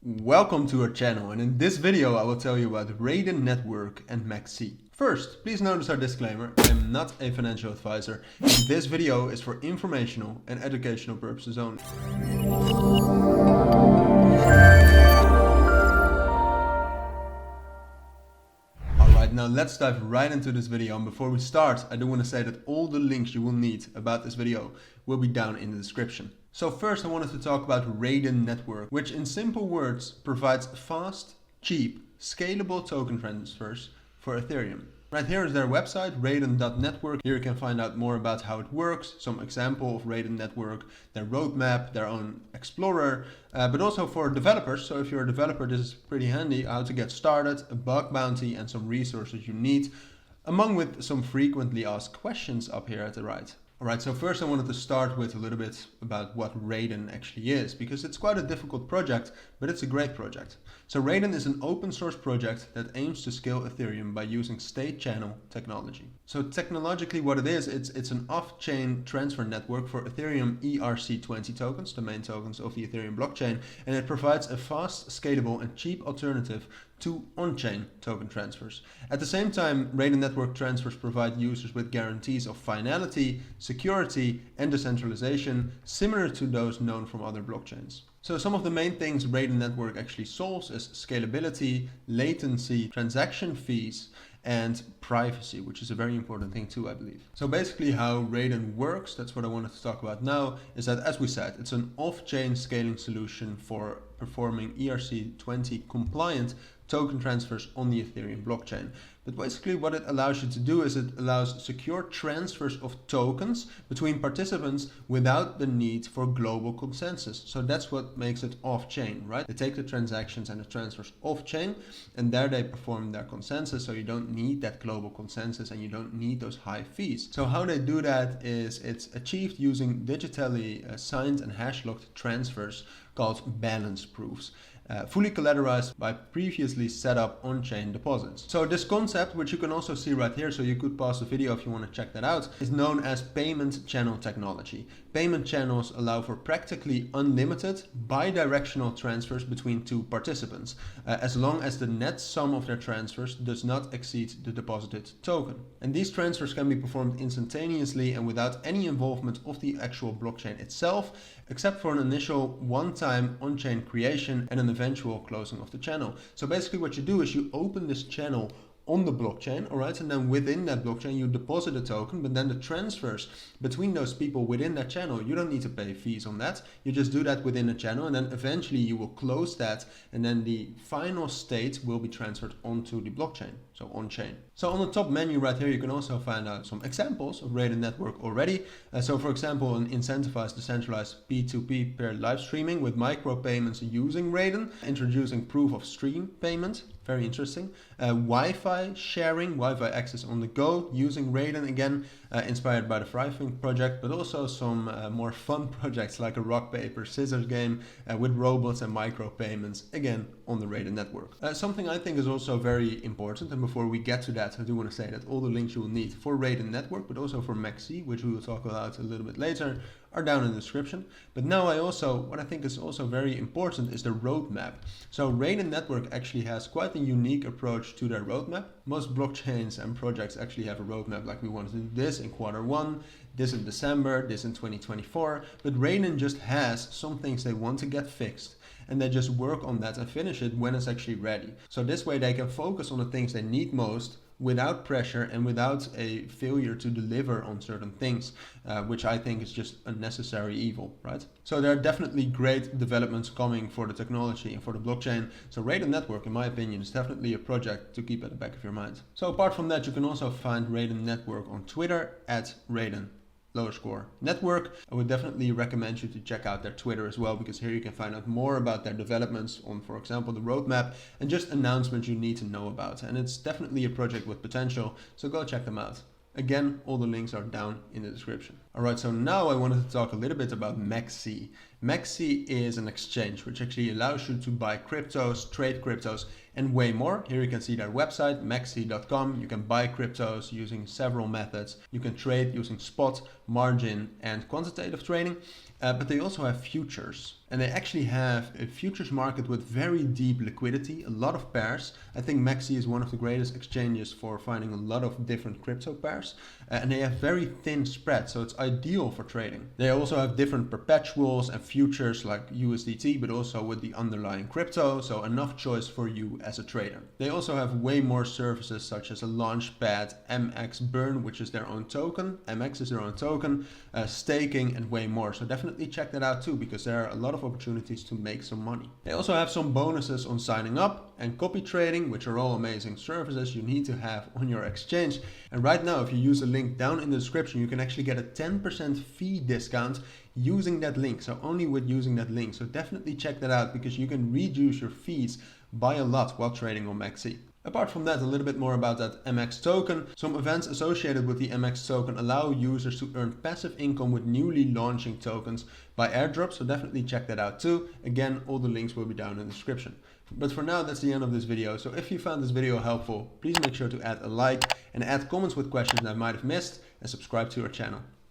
Welcome to our channel, and in this video I will tell you about Raiden Network and MaxC. First, please notice our disclaimer: I am not a financial advisor, and this video is for informational and educational purposes only. Alright, now let's dive right into this video, and before we start I do want to say that all the links you will need about this video will be down in the description. So first I wanted to talk about Raiden Network, which in simple words provides fast, cheap, scalable token transfers for Ethereum. Right here is their website, raiden.network. Here you can find out more about how it works, some example of Raiden Network, their roadmap, their own explorer, but also for developers. So if you're a developer, this is pretty handy, how to get started, a bug bounty, and some resources you need, among with some frequently asked questions up here at the right. Alright, so first I wanted to start with a little bit about what Raiden actually is, because it's quite a difficult project, but it's a great project. So Raiden is an open source project that aims to scale Ethereum by using state channel technology. So technologically what it is, it's an off-chain transfer network for Ethereum ERC20 tokens, the main tokens of the Ethereum blockchain, and it provides a fast, scalable and cheap alternative to on-chain token transfers. At the same time, Raiden Network transfers provide users with guarantees of finality, security and decentralization similar to those known from other blockchains. So some of the main things Raiden Network actually solves is scalability, latency, transaction fees, and privacy, which is a very important thing too, I believe. So basically how Raiden works, that's what I wanted to talk about now, is that, as we said, it's an off-chain scaling solution for performing ERC20 compliant token transfers on the Ethereum blockchain. But basically what it allows you to do is it allows secure transfers of tokens between participants without the need for global consensus. So that's what makes it off-chain, right? They take the transactions and the transfers off-chain, and there they perform their consensus, so you don't need that global consensus and you don't need those high fees. So how they do that is it's achieved using digitally signed and hash-locked transfers called balance proofs. Fully collateralized by previously set up on-chain deposits. So this concept, which you can also see right here, so you could pause the video if you want to check that out, is known as payment channel technology. Payment channels allow for practically unlimited bidirectional transfers between two participants, as long as the net sum of their transfers does not exceed the deposited token. And these transfers can be performed instantaneously and without any involvement of the actual blockchain itself, except for an initial one-time on-chain creation and an eventual closing of the channel. So basically what you do is you open this channel on the blockchain, alright, and then within that blockchain you deposit a token, but then the transfers between those people within that channel, you don't need to pay fees on that. You just do that within a channel, and then eventually you will close that, and then the final state will be transferred onto the blockchain, so on-chain. So on the top menu right here you can also find out some examples of Raiden Network already. So for example, an incentivized decentralized P2P paired live streaming with micropayments using Raiden, introducing proof of stream payment. Very interesting. Wi-Fi sharing, Wi-Fi access on the go using Raiden, again inspired by the Thriving project, but also some more fun projects like a rock, paper, scissors game with robots and micropayments, again on the Raiden Network. Something I think is also very important, and before we get to that, I do want to say that all the links you will need for Raiden Network, but also for MaxC, which we will talk about a little bit later, are down in the description. But now what I think is also very important is the roadmap. So Raiden Network actually has quite a unique approach to their roadmap. Most blockchains and projects actually have a roadmap, like we want to do this in Q1, this in December, this in 2024, but Raiden just has some things they want to get fixed, and they just work on that and finish it when it's actually ready. So this way they can focus on the things they need most without pressure and without a failure to deliver on certain things, which I think is just a necessary evil, right? So there are definitely great developments coming for the technology and for the blockchain. So Raiden Network, in my opinion, is definitely a project to keep at the back of your mind. So apart from that, you can also find Raiden Network on Twitter at Raiden_network. I would definitely recommend you to check out their Twitter as well, because here you can find out more about their developments on, for example, the roadmap and just announcements you need to know about. And it's definitely a project with potential, so go check them out. Again, all the links are down in the description. Alright, so now I wanted to talk a little bit about MEXC. MEXC is an exchange which actually allows you to buy cryptos, trade cryptos, and way more. Here you can see their website, mexc.com. You can buy cryptos using several methods. You can trade using spot, margin, and quantitative trading. But they also have futures. And they actually have a futures market with very deep liquidity, a lot of pairs. I think MEXC is one of the greatest exchanges for finding a lot of different crypto pairs. And they have very thin spread, so it's ideal for trading. They also have different perpetuals and futures like USDT, but also with the underlying crypto, so enough choice for you as a trader. They also have way more services such as a launchpad, MX Burn, which is their own token. MX is their own token, staking, and way more. So definitely check that out too, because there are a lot of opportunities to make some money. They also have some bonuses on signing up and copy trading, which are all amazing services you need to have on your exchange. And right now, if you use a link down in the description, you can actually get a 10% fee discount using that link. So only with using that link. So definitely check that out, because you can reduce your fees by a lot while trading on MEXC. Apart from that, a little bit more about that MX token. Some events associated with the MX token allow users to earn passive income with newly launching tokens by airdrop, so definitely check that out too. Again, all the links will be down in the description. But for now, that's the end of this video. So if you found this video helpful, please make sure to add a like and add comments with questions I might have missed, and subscribe to our channel.